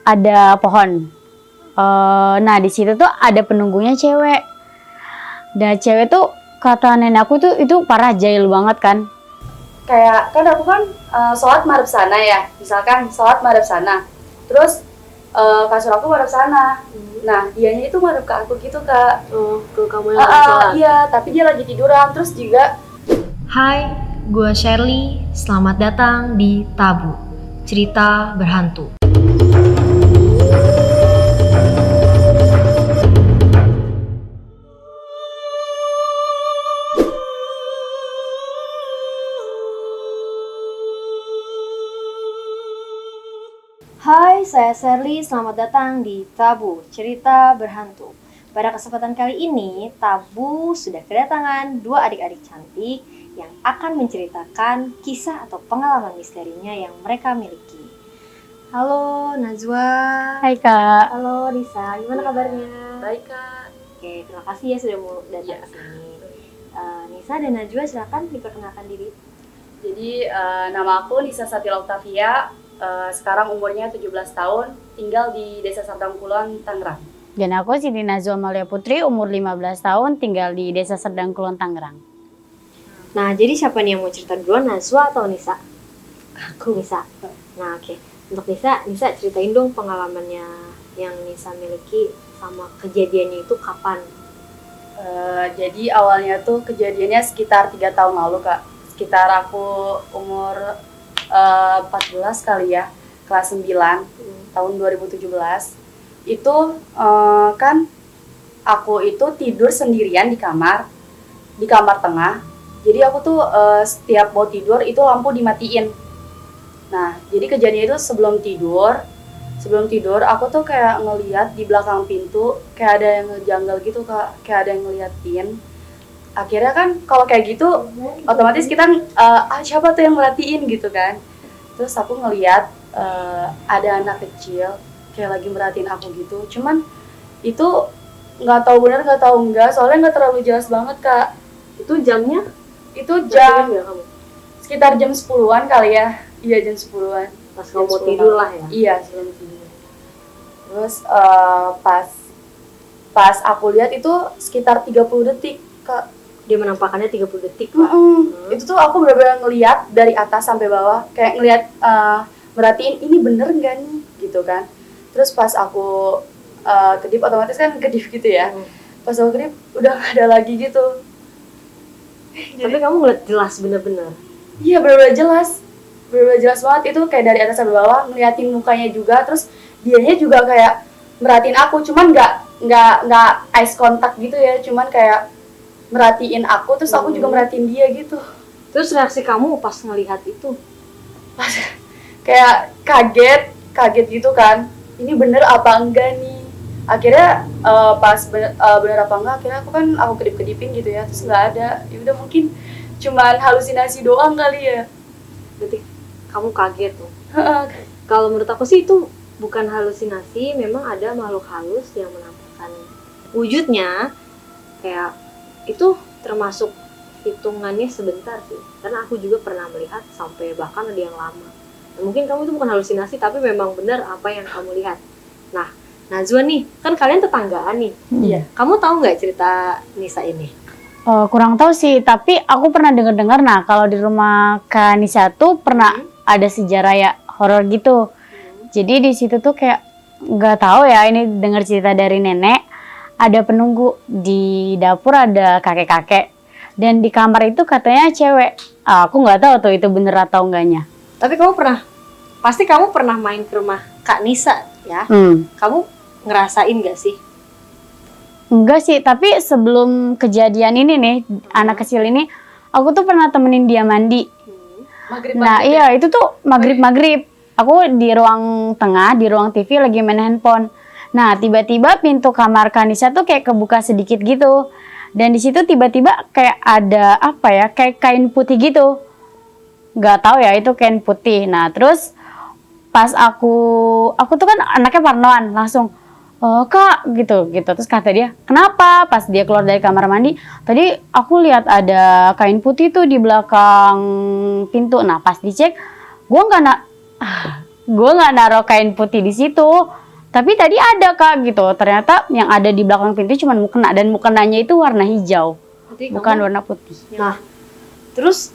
ada pohon. Nah di situ tuh ada penunggunya cewek. Dan cewek tuh kata nenek aku tuh itu parah jahil banget kan. Kayak kan aku kan sholat madhab sana ya, misalkan sholat madhab sana, terus kasur aku madhab sana. Nah dianya itu madhab ke aku gitu kak. Ke kamu yang sholat? Iya, tapi dia lagi tiduran. Terus juga Hai, gue Shirley. Selamat datang di Tabu, cerita berhantu. Hai, saya Shirley. Selamat datang di Tabu, cerita berhantu. Pada kesempatan kali ini, Tabu sudah kedatangan dua adik-adik cantik yang akan menceritakan kisah atau pengalaman misterinya yang mereka miliki. Halo Najwa. Hai kak. Halo Risa, gimana kabarnya? baik kak. Oke, terima kasih ya sudah mau datang ke sini. Nisa dan Najwa silakan diperkenalkan diri. Jadi nama aku Nisa Satila Octavia. Sekarang umurnya 17 tahun, tinggal di Desa Serdang Kulon, Tangerang. Dan aku Siti Najwa Amalia Putri, umur 15 tahun, tinggal di Desa Serdang Kulon, Tangerang. Nah, jadi siapa nih yang mau cerita duluan, Najwa atau Nisa? Aku. Nisa. Nah, oke. Untuk Nisa ceritain dong pengalamannya yang Nisa miliki sama kejadiannya itu kapan? Jadi awalnya tuh kejadiannya sekitar 3 tahun lalu kak. Sekitar aku umur 14 kali ya, kelas 9 tahun 2017. Itu kan aku itu tidur sendirian di kamar tengah. Jadi aku tuh setiap mau tidur itu lampu dimatiin. Nah jadi kejadian itu sebelum tidur aku tuh kayak ngeliat di belakang pintu kayak ada yang ngejanggal gitu kak, kayak ada yang ngeliatin. Akhirnya kan kalau kayak gitu otomatis kita siapa tuh yang merhatiin gitu kan. Terus aku ngeliat ada anak kecil kayak lagi merhatiin aku gitu. Cuman itu nggak tahu benar nggak tahu enggak, soalnya nggak terlalu jelas banget kak. Itu jamnya? Itu jam Nggak kamu? sekitar jam 10-an kali ya. Iya jam 10-an. Pas kamu mau tidur lah ya? Iya sebelum tidur. Terus pas aku lihat itu sekitar 30 detik kak. Dia menampakkannya 30 detik. Itu tuh aku benar-benar ngeliat dari atas sampai bawah, kayak ngeliat merhatiin ini bener nggak nih gitu kan. Terus pas aku kedip, otomatis kan kedip gitu ya. Pas aku kedip udah nggak ada lagi gitu. Tapi kamu ngeliat jelas bener-bener? Iya benar-benar jelas banget. Itu kayak dari atas sampai bawah, ngeliatin mukanya juga. Terus dianya juga kayak merhatiin aku, cuman nggak eye contact gitu ya, cuman kayak merhatiin aku, terus aku juga merhatiin dia gitu. Terus reaksi kamu pas ngelihat itu? Pas kayak kaget gitu kan, ini bener apa enggak nih. Akhirnya pas bener apa enggak, akhirnya aku kedip-kedipin gitu ya, terus nggak ada. Ya udah mungkin cuman halusinasi doang kali ya. Berarti kamu kaget tuh. Kalau menurut aku sih itu bukan halusinasi, memang ada makhluk halus yang menampakkan wujudnya. Kayak itu termasuk hitungannya sebentar sih, karena aku juga pernah melihat sampai bahkan ada yang lama. Nah, mungkin kamu itu bukan halusinasi, tapi memang benar apa yang kamu lihat. Nah, Najwa nih, kan kalian tetanggaan nih. Iya. Kamu tahu nggak cerita Nisa ini? Kurang tahu sih, tapi aku pernah dengar. Nah kalau di rumah Kak Nisa tuh pernah ada sejarah ya horor gitu. Jadi di situ tuh kayak nggak tahu ya, ini dengar cerita dari nenek. Ada penunggu di dapur, ada kakek-kakek, dan di kamar itu katanya cewek. Aku nggak tahu tuh itu bener atau enggaknya. Tapi pasti kamu pernah main ke rumah Kak Nisa ya? Kamu ngerasain nggak sih? Enggak sih, tapi sebelum kejadian ini nih, anak kecil ini, aku tuh pernah temenin dia mandi. Nah iya itu tuh maghrib. Aku di ruang tengah, di ruang TV lagi main handphone. Nah tiba-tiba pintu kamar Kanisa tuh kayak kebuka sedikit gitu. Dan di situ tiba-tiba kayak ada apa ya, kayak kain putih gitu. Gak tahu ya itu kain putih. Nah terus pas aku tuh kan anaknya parnoan, langsung kak gitu. Terus kata dia, kenapa? Pas dia keluar dari kamar mandi, tadi aku lihat ada kain putih tuh di belakang pintu. Nah pas dicek, gue gue nggak naruh kain putih di situ. Tapi tadi ada Kak gitu. Ternyata yang ada di belakang pintu cuma mukena, dan mukenanya itu warna hijau, Berarti bukan kamu- warna putih. Nah, terus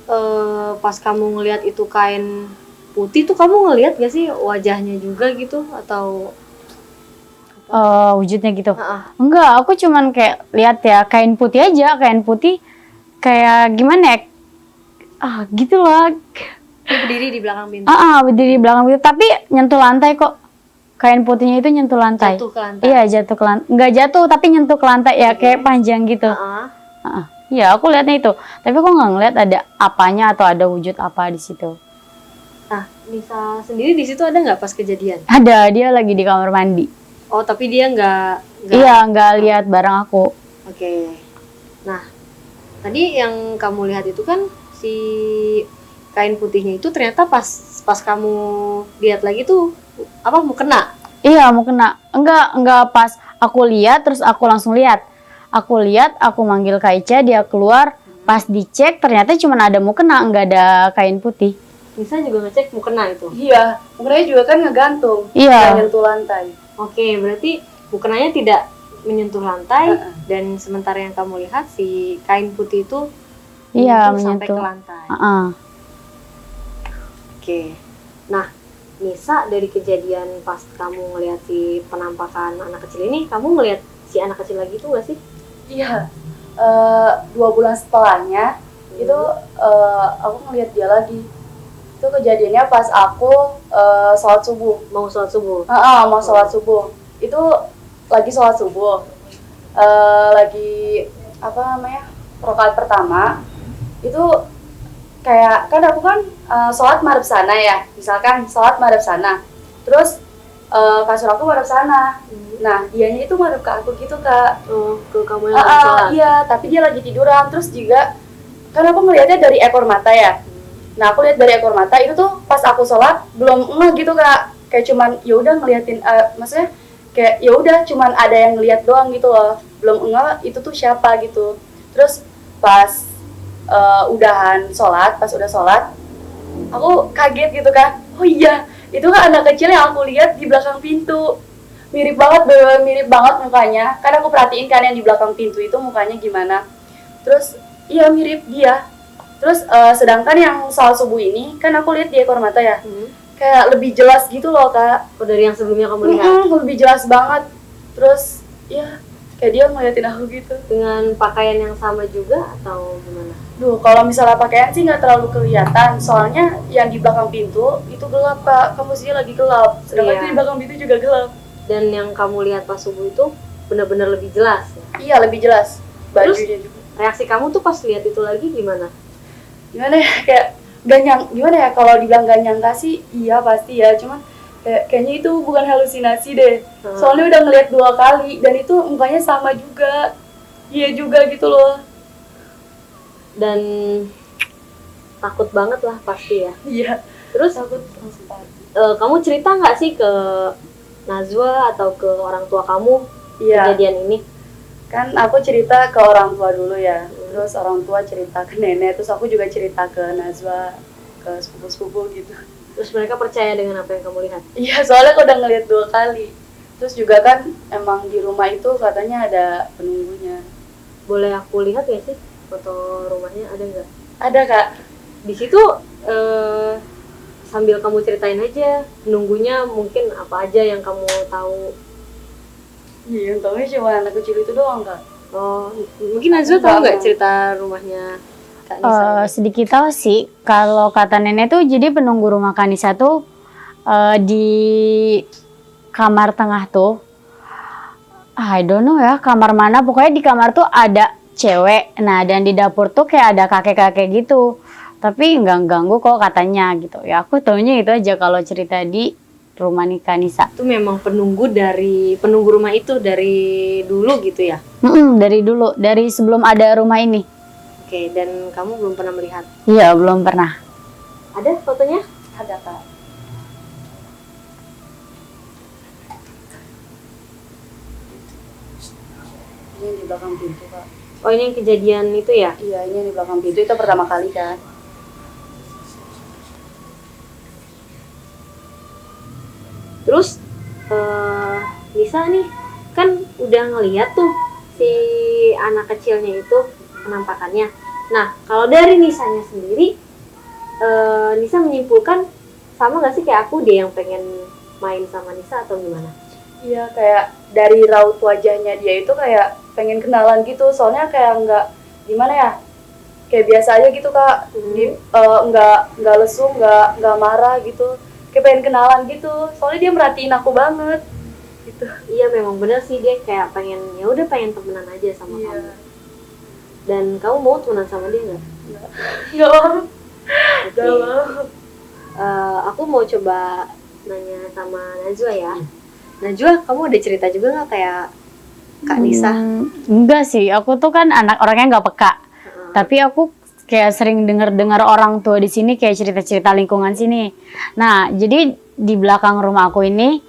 pas kamu ngelihat itu kain putih tuh kamu ngelihat gak sih wajahnya juga gitu atau Wujudnya gitu. ah, Enggak, aku cuman kayak lihat ya kain putih aja, kain putih kayak gimana ya? Gitu lah. dia berdiri di belakang pintu, Berdiri di belakang pintu, tapi nyentuh lantai kok. Kain putihnya itu nyentuh lantai. jatuh ke lantai. Iya, jatuh ke lantai. Enggak jatuh, tapi nyentuh ke lantai ya, kayak panjang gitu. Iya, aku lihatnya itu. Tapi aku nggak ngeliat ada apanya atau ada wujud apa di situ. Nah, Nisa sendiri di situ ada nggak pas kejadian? Ada, dia lagi di kamar mandi. Oh, tapi dia nggak. Iya, nggak lihat barang aku. Oke. Nah, tadi yang kamu lihat itu kan si kain putihnya itu ternyata pas kamu lihat lagi tuh apa mukena? Iya, mau kena. Enggak pas aku lihat terus aku langsung lihat. Aku lihat, aku manggil Kak Ica, dia keluar. Pas dicek ternyata cuma ada mukena, enggak ada kain putih. Nisa juga ngecek mukena itu. Iya, mukenanya juga kan ngegantung, Iya. nggak nyentuh lantai. Oke, berarti mukenanya tidak menyentuh lantai dan sementara yang kamu lihat si kain putih itu Iya, sampai ke menyentuh. lantai. Heeh. Oke. Nah, Nisa dari kejadian pas kamu ngelihat si penampakan anak kecil ini, kamu ngelihat si anak kecil lagi itu nggak sih? Iya, 2 bulan setelahnya itu aku ngeliat dia lagi. Itu kejadiannya pas aku sholat subuh. Mau sholat subuh? Mau sholat subuh. Itu lagi sholat subuh. Lagi apa namanya? Rakaat pertama. Itu kayak kan aku kan sholat madhab sana ya. Misalkan sholat madhab sana. Terus kasur aku madhab sana. Nah, dianya itu madhab ke aku gitu, Kak. Oh, ke kamu yang lagi sholat? Iya, tapi dia lagi tiduran. Terus juga kan aku ngelihatnya dari ekor mata ya. Nah, aku lihat dari ekor mata itu tuh pas aku sholat belum ngeh gitu, Kak. Kayak cuman ya udah ngeliatin, maksudnya kayak ya udah cuman ada yang ngeliat doang gitu loh. Belum ngeh itu tuh siapa gitu. Terus pas udahan sholat, pas udah sholat, aku kaget gitu kan. Oh iya, itu kan anak kecil yang aku lihat di belakang pintu. Mirip banget, bener mirip banget mukanya. Karena aku perhatiin kan yang di belakang pintu itu mukanya gimana. Terus iya mirip dia. Terus sedangkan yang sholat subuh ini kan aku lihat di ekor mata ya. Kayak lebih jelas gitu loh, Kak. Oh, dari yang sebelumnya kamu lihat? Lebih jelas banget. Terus ya kayak dia ngeliatin aku gitu. Dengan pakaian yang sama juga atau gimana? Duh, kalau misalnya pakaian sih nggak terlalu kelihatan. Soalnya yang di belakang pintu itu gelap, Kak. Kamusnya lagi gelap. Sedangkan Iya. itu di belakang pintu juga gelap. Dan yang kamu lihat pas subuh itu benar-benar lebih jelas ya? Iya, lebih jelas. Bajunya juga. Reaksi kamu tuh pas lihat itu lagi gimana? Gimana ya, kayak gimana ya, kalau dibilang gak nyangka sih iya pasti ya, cuman kayaknya itu bukan halusinasi deh. Soalnya udah ngeliat 2 kali dan itu mukanya sama juga. Iya juga gitu loh. Dan takut banget lah pasti ya. Iya, Terus takut langsung takut. kamu cerita nggak sih ke Najwa atau ke orang tua kamu Iya, kejadian ini? kan aku cerita ke orang tua dulu ya, terus orang tua cerita ke nenek, terus aku juga cerita ke Najwa, ke sepupu-sepupu gitu. Terus mereka percaya dengan apa yang kamu lihat? Iya, soalnya aku udah ngeliat 2 kali. Terus juga kan emang di rumah itu katanya ada penunggunya. Boleh aku lihat ya sih foto rumahnya, ada nggak? Ada, Kak. Di situ sambil kamu ceritain aja penunggunya mungkin apa aja yang kamu tahu. Iya, yang taunya cuma anak kecil itu doang, Kak. Oh, mungkin Najwa tahu nggak cerita rumahnya Kak Nisa ini? Sedikit tahu sih, kalau kata nenek tuh jadi penunggu rumah Kak Nisa tuh di kamar tengah tuh, I don't know ya kamar mana, pokoknya di kamar tuh ada cewek, nah dan di dapur tuh kayak ada kakek-kakek gitu, tapi nggak ganggu kok katanya gitu. Ya aku taunya itu aja kalau cerita di rumah Kak Nisa. Itu memang penunggu rumah itu dari dulu gitu ya? Dari dulu, dari sebelum ada rumah ini. Oke, dan kamu belum pernah melihat? Iya, belum pernah. Ada fotonya? Ada, Kak. Ini yang di belakang pintu, Kak. Oh, ini yang kejadian itu ya? Iya, ini yang di belakang pintu itu pertama kali kan. Terus Nisa nih kan udah ngeliat tuh si anak kecilnya itu penampakannya. Nah, kalau dari Nisanya sendiri, Nisa menyimpulkan sama nggak sih kayak aku dia yang pengen main sama Nisa atau gimana? Iya, kayak dari raut wajahnya dia itu kayak pengen kenalan gitu. Soalnya kayak nggak gimana ya, kayak biasa aja gitu Kak. Nggak lesu, nggak marah gitu. Kayak pengen kenalan gitu. Soalnya dia merhatiin aku banget gitu. Iya, memang bener sih, dia kayak pengen, ya udah pengen temenan aja sama Iya. kamu. Dan kamu mau temenan sama dia nggak? Nggak mau. Oke. Nggak mau. Aku mau coba nanya sama Najwa ya. Najwa, kamu ada cerita juga nggak kayak Kak Nisa? Enggak sih, aku tuh kan anak orangnya nggak peka. Tapi aku kayak sering dengar orang tua di sini kayak cerita-cerita lingkungan sini. Nah, jadi di belakang rumah aku ini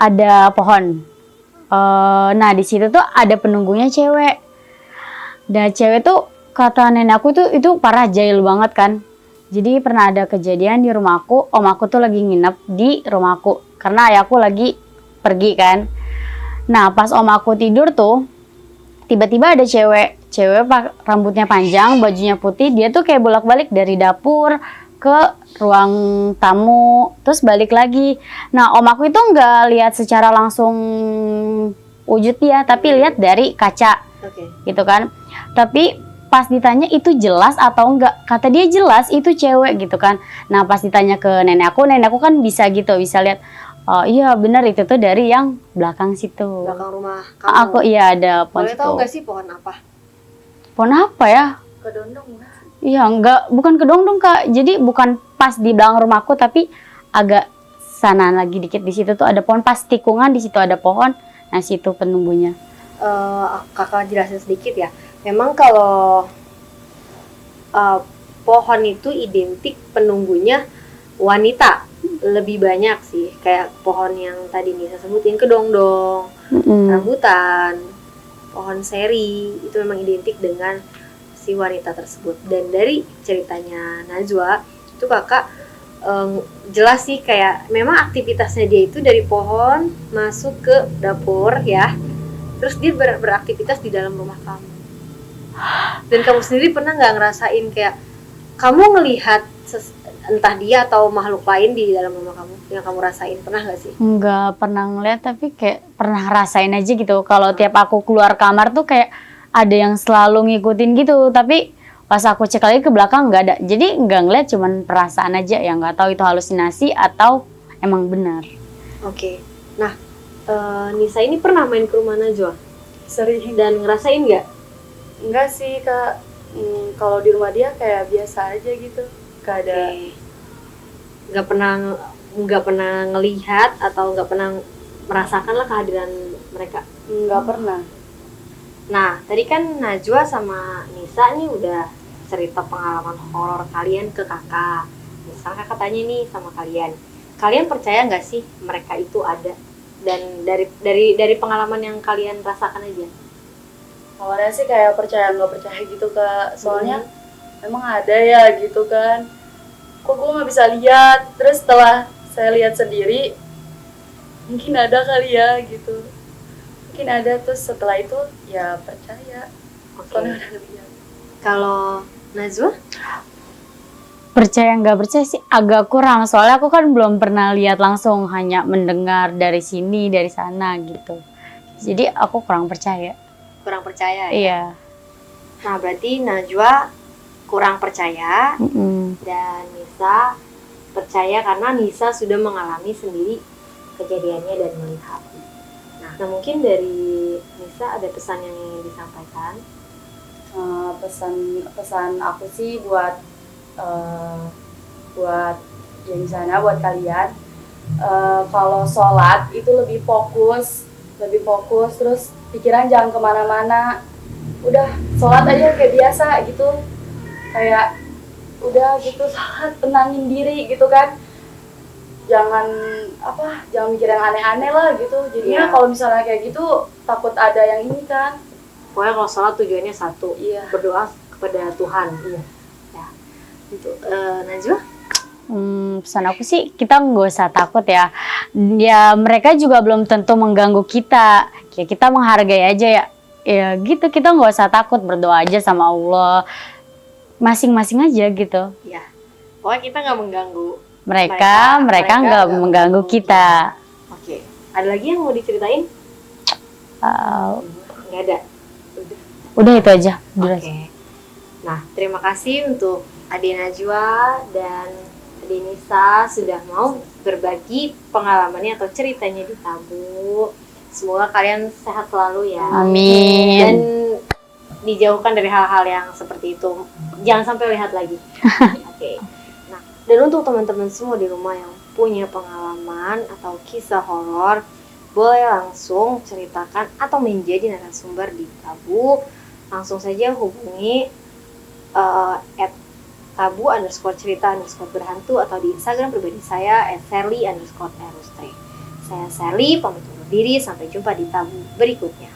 ada pohon. Nah, di situ tuh ada penunggunya cewek. Dan cewek tuh kata nenek aku tuh itu parah jahil banget kan. Jadi pernah ada kejadian di rumahku, om aku tuh lagi nginep di rumahku karena ayahku lagi pergi kan. Nah, pas om aku tidur tuh tiba-tiba ada cewek rambutnya panjang, bajunya putih, dia tuh kayak bolak-balik dari dapur ke ruang tamu, terus balik lagi. Nah, om aku itu nggak lihat secara langsung wujud dia, tapi lihat dari kaca, gitu kan. Tapi pas ditanya itu jelas atau enggak, kata dia jelas itu cewek gitu kan. Nah, pas ditanya ke nenek aku kan bisa gitu, bisa lihat. Oh iya benar itu tuh dari yang belakang situ. Belakang rumah kamu. Aku iya ada pohon Boleh situ. tahu nggak sih pohon apa? Pohon apa ya? Kedondong nggak sih? Iya enggak, bukan kedondong Kak. Jadi bukan pas di belakang rumahku tapi agak sana lagi dikit, di situ tuh ada pohon, pas tikungan di situ ada pohon. Nah, situ penunggunya. Kakak jelasin sedikit ya. Memang kalau pohon itu identik penunggunya wanita lebih banyak sih, kayak pohon yang tadi Nisa sebutin, kedondong, rambutan, pohon seri itu memang identik dengan si wanita tersebut. Dan dari ceritanya Najwa itu kakak jelas sih kayak memang aktivitasnya dia itu dari pohon masuk ke dapur ya, terus dia beraktivitas di dalam rumah kamu. Dan kamu sendiri pernah nggak ngerasain kayak kamu ngelihat entah dia atau makhluk lain di dalam rumah kamu yang kamu rasain, pernah nggak sih? Enggak pernah ngeliat tapi kayak pernah rasain aja gitu. Kalau tiap aku keluar kamar tuh kayak ada yang selalu ngikutin gitu. Tapi pas aku cek lagi ke belakang nggak ada. Jadi nggak ngeliat, cuman perasaan aja yang nggak tahu itu halusinasi atau emang benar. Oke. Nah, Nisa ini pernah main ke rumah Najwa? Sering. Dan ngerasain nggak? Enggak sih Kak. Kalau di rumah dia kayak biasa aja gitu. Gak ada. Nggak pernah ngelihat atau nggak pernah merasakan lah kehadiran mereka? Nggak pernah. Nah, tadi kan Najwa sama Nisa nih udah cerita pengalaman horor kalian ke kakak. Misalnya kakak tanya nih sama kalian percaya nggak sih mereka itu ada? Dan dari pengalaman yang kalian rasakan aja. Awalnya sih kayak percaya nggak percaya gitu Kak. Soalnya emang ada ya gitu kan. Kok gue nggak bisa lihat. Terus setelah saya lihat sendiri, mungkin ada kali ya gitu. Mungkin ada, terus setelah itu ya percaya. Soalnya udah lihat. Kalau Najwa? Percaya nggak percaya sih agak kurang. Soalnya aku kan belum pernah lihat langsung, hanya mendengar dari sini, dari sana gitu. Jadi aku kurang percaya. Kurang percaya ya? Iya. Nah, berarti Najwa kurang percaya dan Nisa percaya karena Nisa sudah mengalami sendiri kejadiannya dan melihat. Nah, mungkin dari Nisa ada pesan yang ingin disampaikan? Pesan aku sih buat yang di sana, buat kalian, kalau sholat itu lebih fokus, terus pikiran jangan kemana-mana. Udah sholat aja kayak biasa gitu, kayak udah gitu sholat, tenangin diri gitu kan. Jangan mikir yang aneh-aneh lah gitu. Jadinya kalau misalnya kayak gitu takut ada yang ini kan. Pokoknya kalau sholat tujuannya satu, Iya. berdoa kepada Tuhan. Iya. Ya. Untuk Najwa? Pesan aku sih kita nggak usah takut ya. Ya mereka juga belum tentu mengganggu kita. Ya kita menghargai aja ya. Ya gitu, kita nggak usah takut, berdoa aja sama Allah. Masing-masing aja gitu. Ya, pokoknya kita nggak mengganggu Mereka nggak mengganggu kita. Oke, ada lagi yang mau diceritain? Nggak ada. Udah itu aja. Oke. Nah, terima kasih untuk Ade Najwa dan Ade Nisa sudah mau berbagi pengalamannya atau ceritanya di Tabu. Semoga kalian sehat selalu ya. Amin. Dan dijauhkan dari hal-hal yang seperti itu. Jangan sampai lihat lagi. Oke. Nah, dan untuk teman-teman semua di rumah yang punya pengalaman atau kisah horor, boleh langsung ceritakan atau menjadi narasumber di Tabu. Langsung saja hubungi @tabu_cerita_berhantu atau di Instagram pribadi saya @serly_erustri. Saya Serly, pamit undur diri, sampai jumpa di Tabu berikutnya.